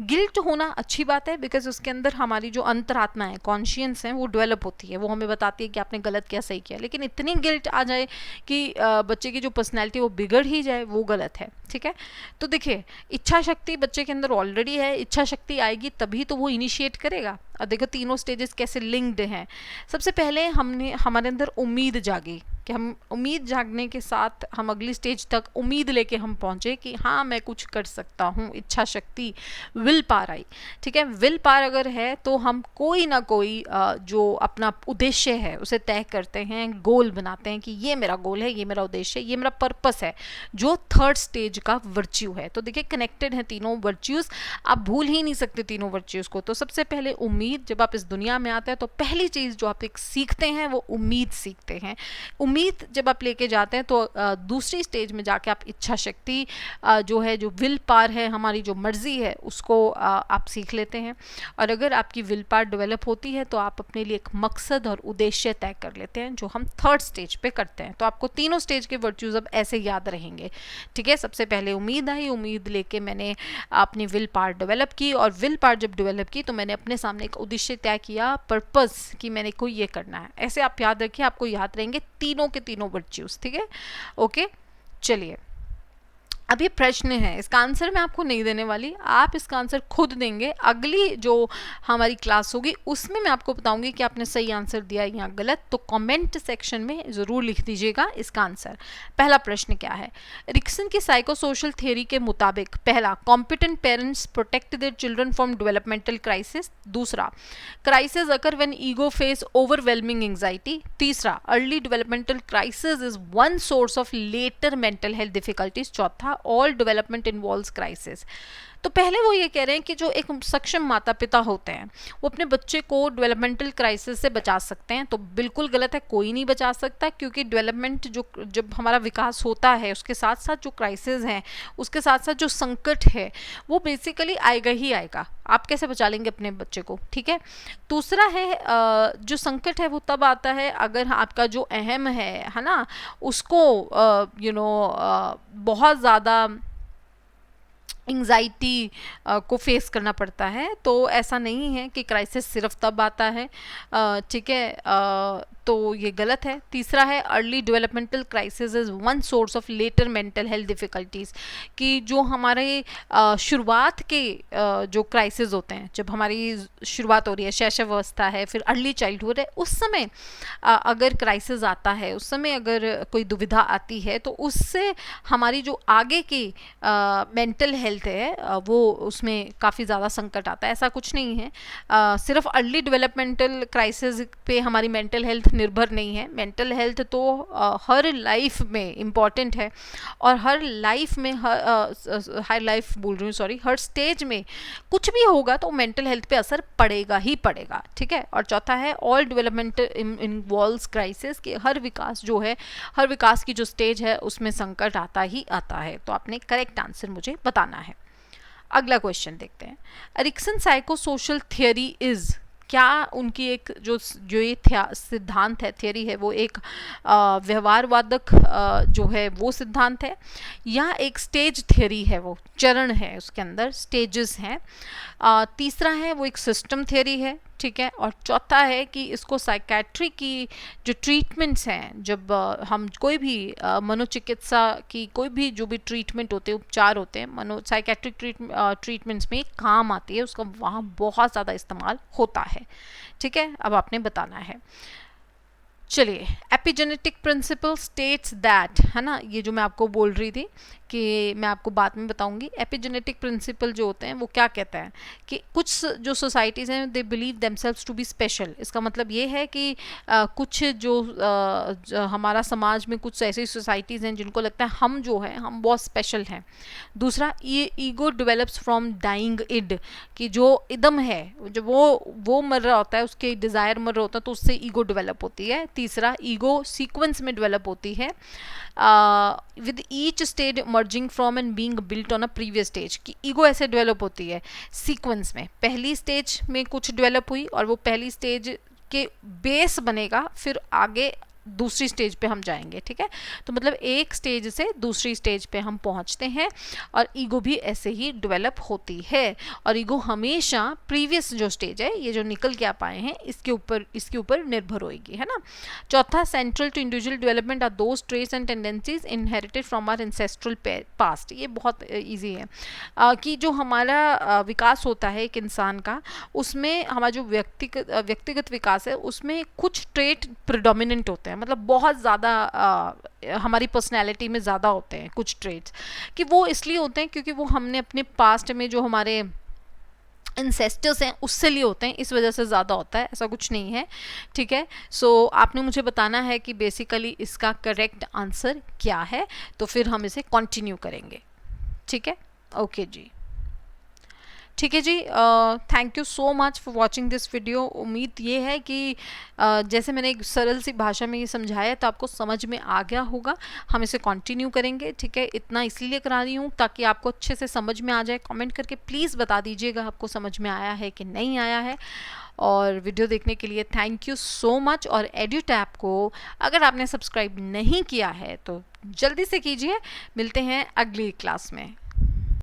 A: गिल्ट होना अच्छी बात है, बिकॉज उसके अंदर हमारी जो अंतरात्मा है, कॉन्शियंस है, वो डेवलप होती है, वो हमें बताती है कि आपने गलत किया, सही किया। लेकिन इतनी गिल्ट आ जाए कि बच्चे की जो पर्सनैलिटी वो बिगड़ ही जाए, वो गलत है। ठीक है, तो देखिए, इच्छा शक्ति बच्चे के अंदर ऑलरेडी है, इच्छा शक्ति आएगी तभी तो वो इनिशिएट करेगा। और देखो तीनों स्टेजेस कैसे लिंक्ड हैं। सबसे पहले हमारे अंदर उम्मीद जागी, कि हम उम्मीद जागने के साथ हम अगली स्टेज तक उम्मीद लेके हम पहुँचे कि हाँ मैं कुछ कर सकता हूँ, इच्छा शक्ति, विल पावर आई। ठीक है, विल पावर अगर है तो हम कोई ना कोई जो अपना उद्देश्य है उसे तय करते हैं, गोल बनाते हैं कि ये मेरा गोल है, ये मेरा उद्देश्य है, ये मेरा पर्पस है, जो थर्ड स्टेज का वर्च्यू है। तो देखिए कनेक्टेड है तीनों वर्च्यूज़, आप भूल ही नहीं सकते तीनों वर्च्यूज़ को। तो सबसे पहले उम्मीद, जब आप इस दुनिया में आते हैं तो पहली चीज़ जो आप एक सीखते हैं वो उम्मीद सीखते हैं। उम्मीद जब आप लेके जाते हैं तो दूसरी स्टेज में जाके आप इच्छा शक्ति जो है, जो विल पावर है, हमारी जो मर्जी है, उसको आप सीख लेते हैं। और अगर आपकी विल पावर डेवलप होती है तो आप अपने लिए एक मकसद और उद्देश्य तय कर लेते हैं, जो हम थर्ड स्टेज पे करते हैं। तो आपको तीनों स्टेज के वर्च्यूज अब ऐसे याद रहेंगे। ठीक है, सबसे पहले उम्मीद आई, उम्मीद लेके मैंने अपनी विल पावर डेवलप की, और विल पावर जब डेवलप की तो मैंने अपने सामने एक उद्देश्य तय किया, पर्पस, कि मैंने को ये करना है। ऐसे आप याद रखिए, आपको याद रहेंगे तीनों के तीनों वर्च्यूज। ठीक है, ओके, चलिए अब ये प्रश्न है, इसका आंसर मैं आपको नहीं देने वाली, आप इसका आंसर खुद देंगे। अगली जो हमारी क्लास होगी उसमें मैं आपको बताऊंगी कि आपने सही आंसर दिया या गलत। तो कमेंट सेक्शन में ज़रूर लिख दीजिएगा इसका आंसर। पहला प्रश्न क्या है, एरिक्सन की साइकोसोशल थ्योरी के मुताबिक, पहला, competent parents protect their children from developmental crisis. दूसरा, crisis occur when ego face overwhelming anxiety. तीसरा, early developmental crisis is one source of later mental health difficulties. चौथा, ऑल डेवलपमेंट इन्वॉल्व्स क्राइसिस। तो पहले वो ये कह रहे हैं कि जो एक सक्षम माता पिता होते हैं वो अपने बच्चे को डेवलपमेंटल क्राइसिस से बचा सकते हैं। तो बिल्कुल गलत है, कोई नहीं बचा सकता, क्योंकि डेवलपमेंट जो जब हमारा विकास होता है उसके साथ साथ जो क्राइसिस हैं, उसके साथ साथ जो संकट है वो बेसिकली आएगा ही आएगा। आप कैसे बचा लेंगे अपने बच्चे को, ठीक है। दूसरा है जो संकट है वो तब आता है अगर आपका जो अहम है ना, उसको बहुत ज़्यादा एंग्जाइटी को फेस करना पड़ता है। तो ऐसा नहीं है कि क्राइसिस सिर्फ तब आता है, ठीक है, तो ये गलत है। तीसरा है early developmental crisis is one source of later mental health difficulties, कि जो हमारे शुरुआत के जो क्राइसिस होते हैं, जब हमारी शुरुआत हो रही है, शैशवावस्था है, फिर अर्ली चाइल्डहुड है, उस समय अगर क्राइसिस आता है, उस समय अगर कोई दुविधा आती है, तो उससे हमारी जो आगे की मेंटल हेल्थ है वो उसमें काफ़ी ज़्यादा संकट आता है। ऐसा कुछ नहीं है, सिर्फ अर्ली डेवलपमेंटल क्राइसिस पे हमारी मेंटल हेल्थ निर्भर नहीं है। मेंटल हेल्थ तो हर लाइफ में इम्पॉर्टेंट है, और हर लाइफ में हर स्टेज में कुछ भी होगा तो मेंटल हेल्थ पे असर पड़ेगा ही पड़ेगा, ठीक है। और चौथा है ऑल डेवलपमेंट इन्वॉल्व्स क्राइसिस, कि हर विकास जो है, हर विकास की जो स्टेज है उसमें संकट आता ही आता है। तो आपने करेक्ट आंसर मुझे बताना है। अगला क्वेश्चन देखते हैं। एरिक्सन साइकोसोशल थियरी इज, क्या उनकी एक जो ये सिद्धांत है, थियरी है, वो एक व्यवहारवादक जो है वो सिद्धांत है, या एक स्टेज थियरी है, वो चरण है, उसके अंदर स्टेजेस हैं। तीसरा है वो एक सिस्टम थियरी है, ठीक है। और चौथा है कि इसको साइकेट्री की जो ट्रीटमेंट्स हैं, जब हम कोई भी मनोचिकित्सा की कोई भी जो भी ट्रीटमेंट होते हैं, उपचार होते हैं, साइकेट्रिक ट्रीटमेंट्स में काम आती है, उसका वहाँ बहुत ज़्यादा इस्तेमाल होता है, ठीक है। अब आपने बताना है। चलिए, एपिजेनेटिक प्रिंसिपल स्टेट्स दैट, है ना, ये जो मैं आपको बोल रही थी कि मैं आपको बाद में बताऊंगी। एपिजेनेटिक प्रिंसिपल जो होते हैं वो क्या कहते हैं कि कुछ जो सोसाइटीज़ हैं they believe themselves to be special. इसका मतलब ये है कि कुछ जो हमारा समाज में कुछ ऐसी सोसाइटीज़ हैं जिनको लगता है हम जो है हम बहुत स्पेशल हैं। दूसरा, ये ego develops from dying id, कि जो इदम है, जब वो मर रहा होता है, उसके डिज़ायर मर रहा होता है, तो उससे ईगो डेवलप होती है। तीसरा, ईगो सीक्वेंस में डेवलप होती है, with each stage emerging from and being built on a previous stage, कि ईगो ऐसे डेवलप होती है सीक्वेंस में। पहली स्टेज में कुछ डेवलप हुई और वो पहली स्टेज के बेस बनेगा, फिर आगे दूसरी स्टेज पे हम जाएंगे, ठीक है। तो मतलब एक स्टेज से दूसरी स्टेज पे हम पहुंचते हैं, और ईगो भी ऐसे ही डेवलप होती है। और ईगो हमेशा प्रीवियस जो स्टेज है, ये जो निकल के आप आए हैं, इसके ऊपर निर्भर होएगी, है ना। चौथा, central to individual development are those traits and tendencies inherited from our ancestral past. ये बहुत ईजी है कि जो हमारा विकास होता है एक इंसान का, उसमें हमारा जो व्यक्तिगत विकास है उसमें कुछ ट्रेट प्रिडोमिनेंट होते हैं, मतलब बहुत ज़्यादा हमारी पर्सनैलिटी में ज़्यादा होते हैं कुछ ट्रेट्स, कि वो इसलिए होते हैं क्योंकि वो हमने अपने पास्ट में जो हमारे इंसेस्टर्स हैं उससे लिए होते हैं, इस वजह से ज़्यादा होता है, ऐसा कुछ नहीं है, ठीक है। सो आपने मुझे बताना है कि बेसिकली इसका करेक्ट आंसर क्या है, तो फिर हम इसे कंटिन्यू करेंगे, ठीक है। ओके जी, ठीक है जी। Thank you so much for watching this video. उम्मीद ये है कि जैसे मैंने एक सरल सी भाषा में ये समझाया तो आपको समझ में आ गया होगा। हम इसे कंटिन्यू करेंगे, ठीक है। इतना इसलिए करा रही हूँ ताकि आपको अच्छे से समझ में आ जाए। कमेंट करके प्लीज़ बता दीजिएगा आपको समझ में आया है कि नहीं आया है। और वीडियो देखने के लिए थैंक यू सो मच। और एड्यूटैप को अगर आपने सब्सक्राइब नहीं किया है तो जल्दी से कीजिए। मिलते हैं अगली क्लास में।